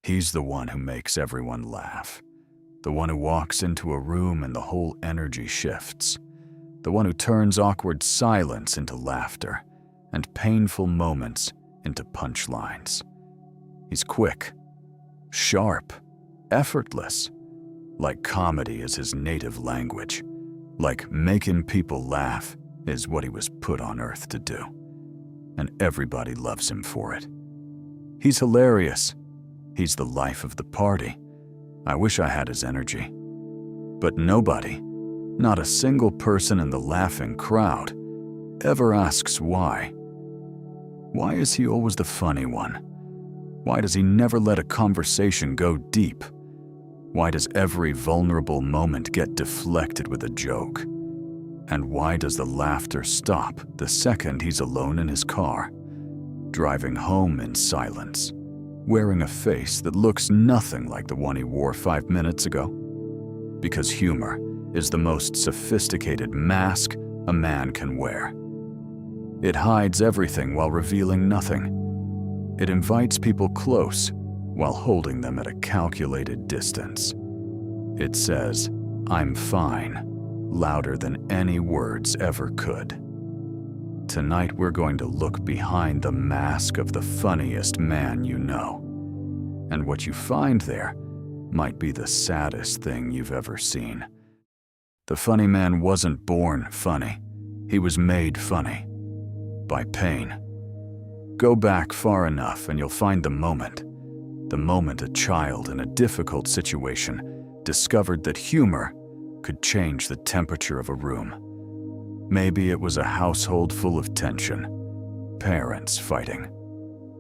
He's the one who makes everyone laugh. The one who walks into a room and the whole energy shifts. The one who turns awkward silence into laughter and painful moments into punchlines. He's quick, sharp, effortless. Like comedy is his native language. Like making people laugh is what he was put on earth to do. And everybody loves him for it. He's hilarious. He's the life of the party. I wish I had his energy. But nobody, not a single person in the laughing crowd, ever asks why. Why is he always the funny one? Why does he never let a conversation go deep? Why does every vulnerable moment get deflected with a joke? And why does the laughter stop the second he's alone in his car, driving home in silence, wearing a face that looks nothing like the one he wore 5 minutes ago? Because humor is the most sophisticated mask a man can wear. It hides everything while revealing nothing. It invites people close while holding them at a calculated distance. It says, "I'm fine," louder than any words ever could. Tonight we're going to look behind the mask of the funniest man you know. And what you find there might be the saddest thing you've ever seen. The funny man wasn't born funny. He was made funny. By pain. Go back far enough and you'll find the moment a child in a difficult situation discovered that humor could change the temperature of a room. Maybe it was a household full of tension, parents fighting,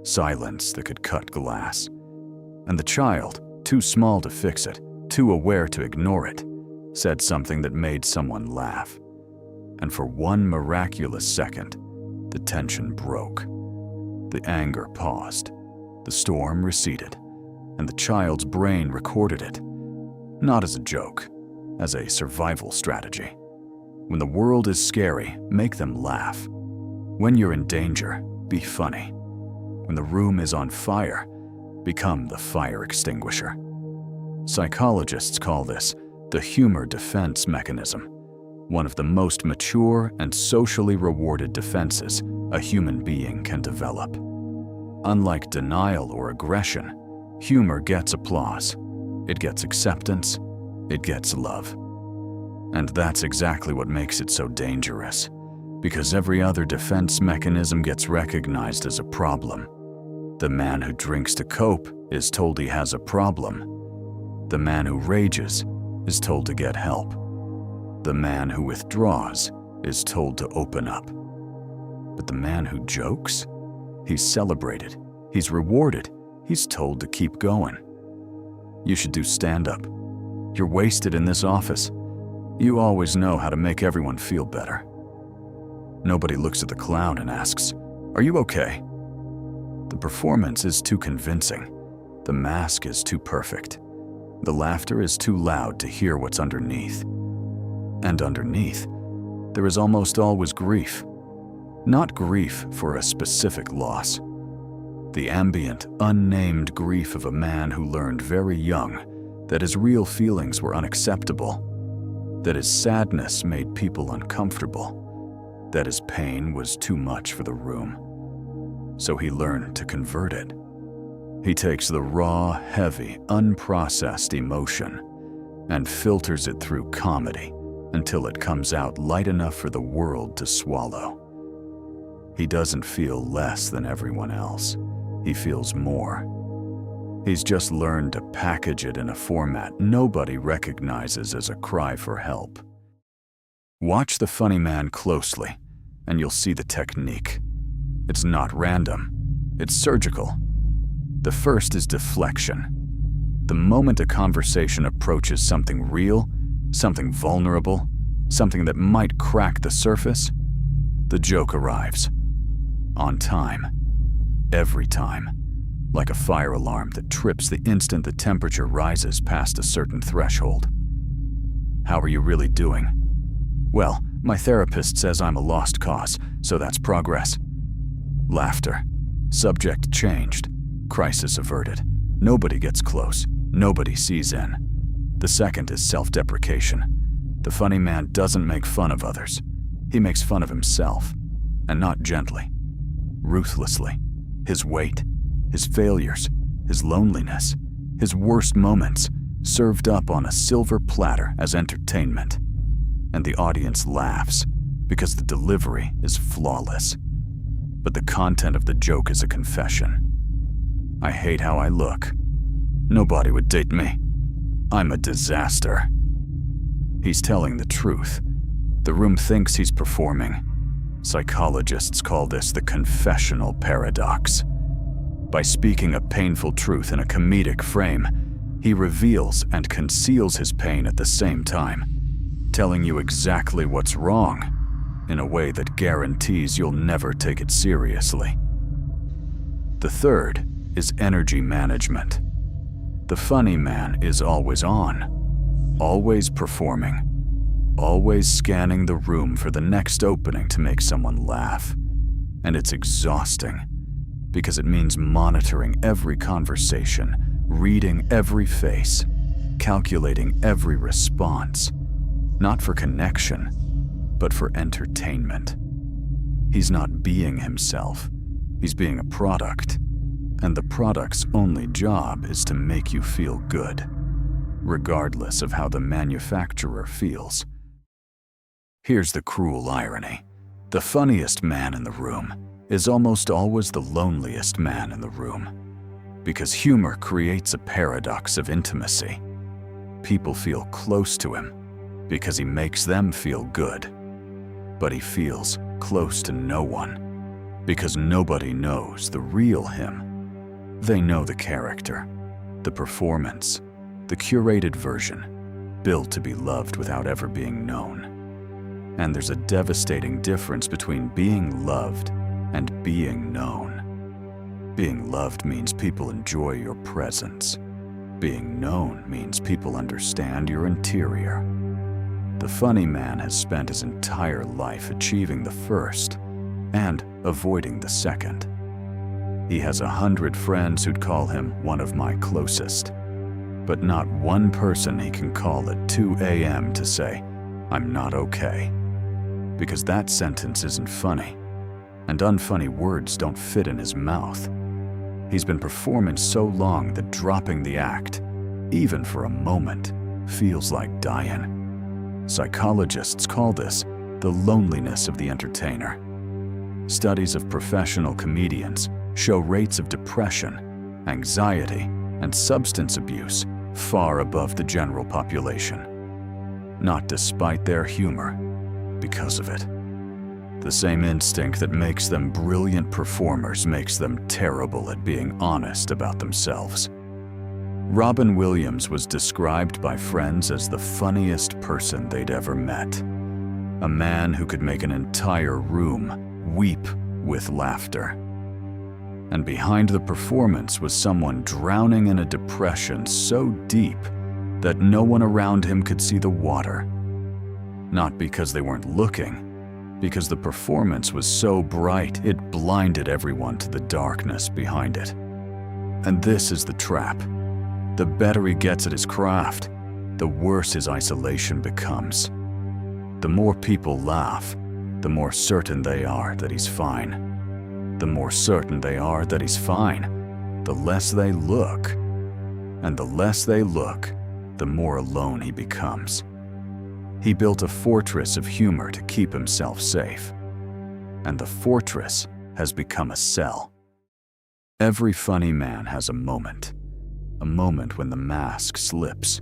silence that could cut glass, and the child, too small to fix it, too aware to ignore it, said something that made someone laugh. And for one miraculous second, the tension broke. The anger paused, the storm receded, and the child's brain recorded it, not as a joke, as a survival strategy. When the world is scary, make them laugh. When you're in danger, be funny. When the room is on fire, become the fire extinguisher. Psychologists call this the humor defense mechanism, one of the most mature and socially rewarded defenses a human being can develop. Unlike denial or aggression, humor gets applause, it gets acceptance, it gets love. And that's exactly what makes it so dangerous, because every other defense mechanism gets recognized as a problem. The man who drinks to cope is told he has a problem. The man who rages is told to get help. The man who withdraws is told to open up. But the man who jokes, he's celebrated, he's rewarded, he's told to keep going. You should do stand-up. You're wasted in this office. You always know how to make everyone feel better. Nobody looks at the clown and asks, "Are you okay?" The performance is too convincing. The mask is too perfect. The laughter is too loud to hear what's underneath. And underneath, there is almost always grief. Not grief for a specific loss. The ambient, unnamed grief of a man who learned very young that his real feelings were unacceptable, that his sadness made people uncomfortable, that his pain was too much for the room. So he learned to convert it. He takes the raw, heavy, unprocessed emotion and filters it through comedy until it comes out light enough for the world to swallow. He doesn't feel less than everyone else. He feels more. He's just learned to package it in a format nobody recognizes as a cry for help. Watch the funny man closely, and you'll see the technique. It's not random. It's surgical. The first is deflection. The moment a conversation approaches something real, something vulnerable, something that might crack the surface, the joke arrives. On time. Every time. Like a fire alarm that trips the instant the temperature rises past a certain threshold. How are you really doing? Well, my therapist says I'm a lost cause, so that's progress. Laughter. Subject changed. Crisis averted. Nobody gets close. Nobody sees in. The second is self-deprecation. The funny man doesn't make fun of others. He makes fun of himself, and not gently, ruthlessly. His weight, his failures, his loneliness, his worst moments, served up on a silver platter as entertainment. And the audience laughs because the delivery is flawless. But the content of the joke is a confession. I hate how I look. Nobody would date me. I'm a disaster. He's telling the truth. The room thinks he's performing. Psychologists call this the confessional paradox. By speaking a painful truth in a comedic frame, he reveals and conceals his pain at the same time, telling you exactly what's wrong in a way that guarantees you'll never take it seriously. The third is energy management. The funny man is always on, always performing, always scanning the room for the next opening to make someone laugh. And it's exhausting, because it means monitoring every conversation, reading every face, calculating every response, not for connection, but for entertainment. He's not being himself, he's being a product, and the product's only job is to make you feel good, regardless of how the manufacturer feels. Here's the cruel irony. The funniest man in the room is almost always the loneliest man in the room, because humor creates a paradox of intimacy. People feel close to him because he makes them feel good, but he feels close to no one because nobody knows the real him. They know the character, the performance, the curated version, built to be loved without ever being known. And there's a devastating difference between being loved and being known. Being loved means people enjoy your presence. Being known means people understand your interior. The funny man has spent his entire life achieving the first and avoiding the second. He has 100 friends who'd call him one of my closest, but not one person he can call at 2 a.m. to say, "I'm not okay." Because that sentence isn't funny, and unfunny words don't fit in his mouth. He's been performing so long that dropping the act, even for a moment, feels like dying. Psychologists call this the loneliness of the entertainer. Studies of professional comedians show rates of depression, anxiety, and substance abuse far above the general population. Not despite their humor, because of it. The same instinct that makes them brilliant performers makes them terrible at being honest about themselves. Robin Williams was described by friends as the funniest person they'd ever met. A man who could make an entire room weep with laughter. And behind the performance was someone drowning in a depression so deep that no one around him could see the water. Not because they weren't looking, because the performance was so bright it blinded everyone to the darkness behind it. And this is the trap. The better he gets at his craft, the worse his isolation becomes. The more people laugh, the more certain they are that he's fine. The more certain they are that he's fine, the less they look. And the less they look, the more alone he becomes. He built a fortress of humor to keep himself safe. And the fortress has become a cell. Every funny man has a moment when the mask slips.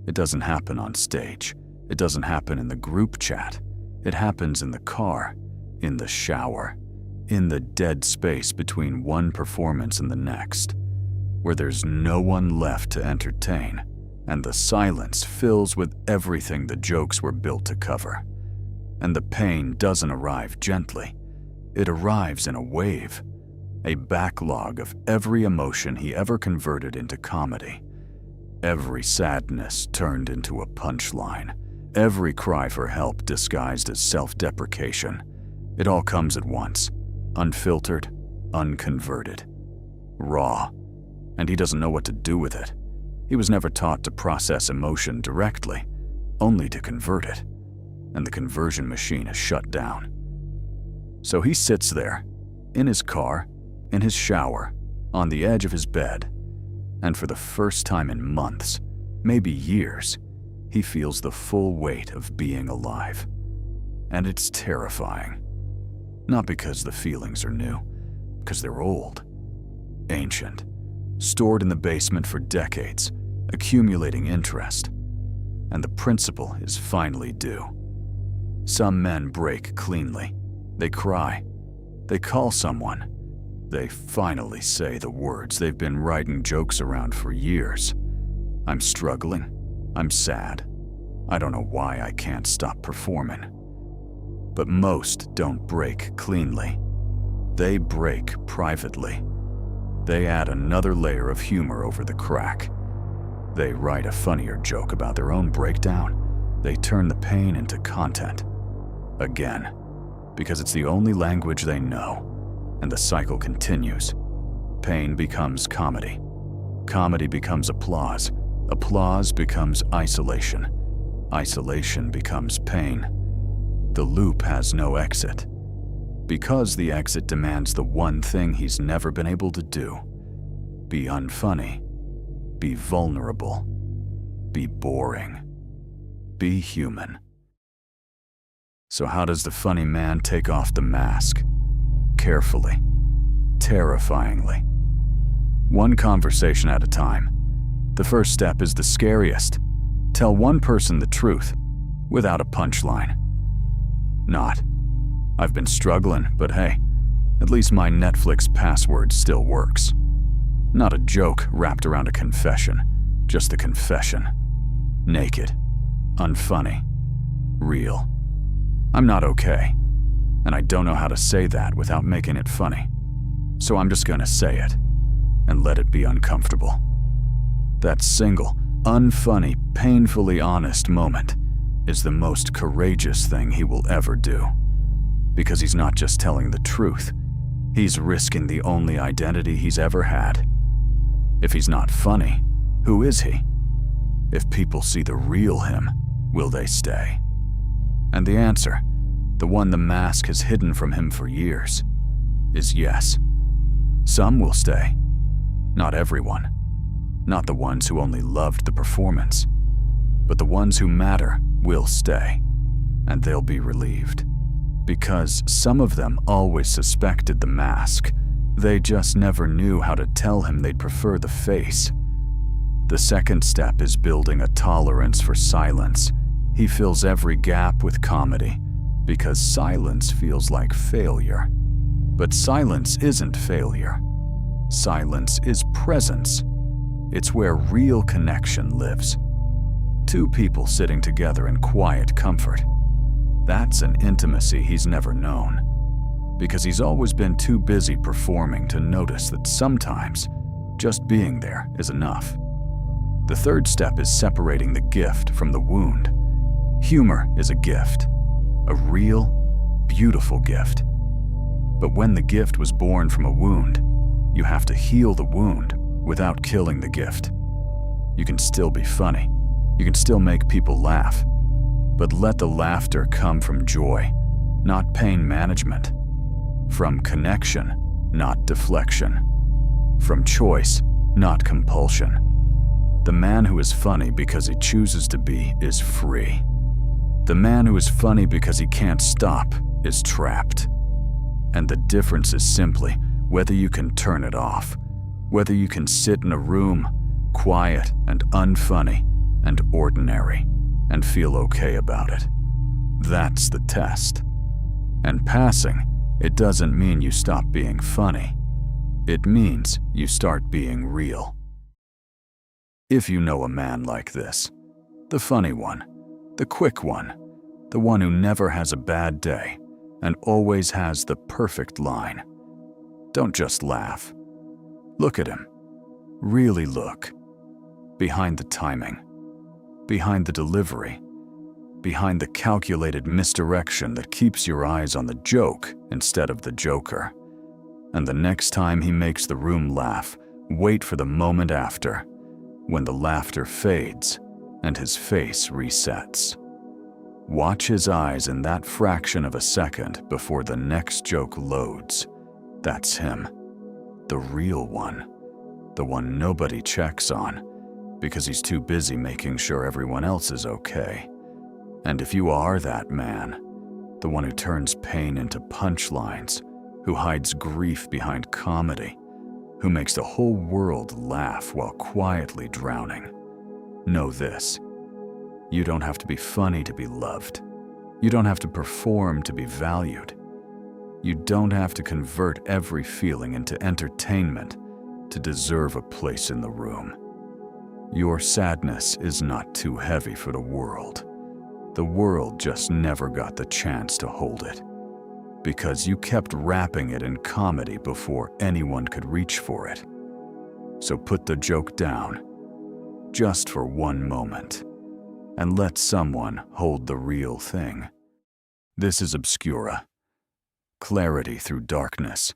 It doesn't happen on stage. It doesn't happen in the group chat. It happens in the car, in the shower, in the dead space between one performance and the next, where there's no one left to entertain, and the silence fills with everything the jokes were built to cover. And the pain doesn't arrive gently. It arrives in a wave, a backlog of every emotion he ever converted into comedy. Every sadness turned into a punchline. Every cry for help disguised as self-deprecation. It all comes at once, unfiltered, unconverted, raw, and he doesn't know what to do with it. He was never taught to process emotion directly, only to convert it, and the conversion machine is shut down. So he sits there, in his car, in his shower, on the edge of his bed, and for the first time in months, maybe years, he feels the full weight of being alive. And it's terrifying. Not because the feelings are new, because they're old, ancient, stored in the basement for decades, accumulating interest. And the principle is finally due. Some men break cleanly. They cry. They call someone. They finally say the words they've been writing jokes around for years. I'm struggling. I'm sad. I don't know why I can't stop performing. But most don't break cleanly. They break privately. They add another layer of humor over the crack. They write a funnier joke about their own breakdown. They turn the pain into content. Again, because it's the only language they know. And the cycle continues. Pain becomes comedy. Comedy becomes applause. Applause becomes isolation. Isolation becomes pain. The loop has no exit. Because the exit demands the one thing he's never been able to do. Be unfunny. Be vulnerable. Be boring. Be human. So how does the funny man take off the mask? Carefully. Terrifyingly. One conversation at a time. The first step is the scariest. Tell one person the truth, without a punchline. Not, I've been struggling, but hey, at least my Netflix password still works. Not a joke wrapped around a confession, just the confession. Naked. Unfunny. Real. I'm not okay, and I don't know how to say that without making it funny. So I'm just gonna say it, and let it be uncomfortable. That single, unfunny, painfully honest moment is the most courageous thing he will ever do. Because he's not just telling the truth, he's risking the only identity he's ever had. If he's not funny, who is he? If people see the real him, will they stay? And the answer, the one the mask has hidden from him for years, is yes. Some will stay. Not everyone. Not the ones who only loved the performance. But the ones who matter will stay. And they'll be relieved. Because some of them always suspected the mask. They just never knew how to tell him they'd prefer the face. The second step is building a tolerance for silence. He fills every gap with comedy, because silence feels like failure. But silence isn't failure. Silence is presence. It's where real connection lives. Two people sitting together in quiet comfort. That's an intimacy he's never known, because he's always been too busy performing to notice that sometimes just being there is enough. The third step is separating the gift from the wound. Humor is a gift, a real, beautiful gift. But when the gift was born from a wound, you have to heal the wound without killing the gift. You can still be funny. You can still make people laugh. But let the laughter come from joy, not pain management. From connection, not deflection. From choice, not compulsion. The man who is funny because he chooses to be is free. The man who is funny because he can't stop is trapped. And the difference is simply whether you can turn it off, whether you can sit in a room, quiet and unfunny and ordinary, and feel okay about it. That's the test. And passing, it doesn't mean you stop being funny. It means you start being real. If you know a man like this, the funny one, the quick one, the one who never has a bad day and always has the perfect line, don't just laugh. Look at him. Really look. Behind the timing. Behind the delivery. Behind the calculated misdirection that keeps your eyes on the joke instead of the joker. And the next time he makes the room laugh, Wait for the moment after, when the laughter fades and his face resets. Watch his eyes in that fraction of a second before the next joke loads. That's him. The real one. The one nobody checks on, because he's too busy making sure everyone else is okay. And if you are that man, the one who turns pain into punchlines, who hides grief behind comedy, who makes the whole world laugh while quietly drowning, know this: you don't have to be funny to be loved. You don't have to perform to be valued. You don't have to convert every feeling into entertainment to deserve a place in the room. Your sadness is not too heavy for the world. The world just never got the chance to hold it, because you kept wrapping it in comedy before anyone could reach for it. So put the joke down, just for one moment, and let someone hold the real thing. This is Obscura. Clarity through darkness.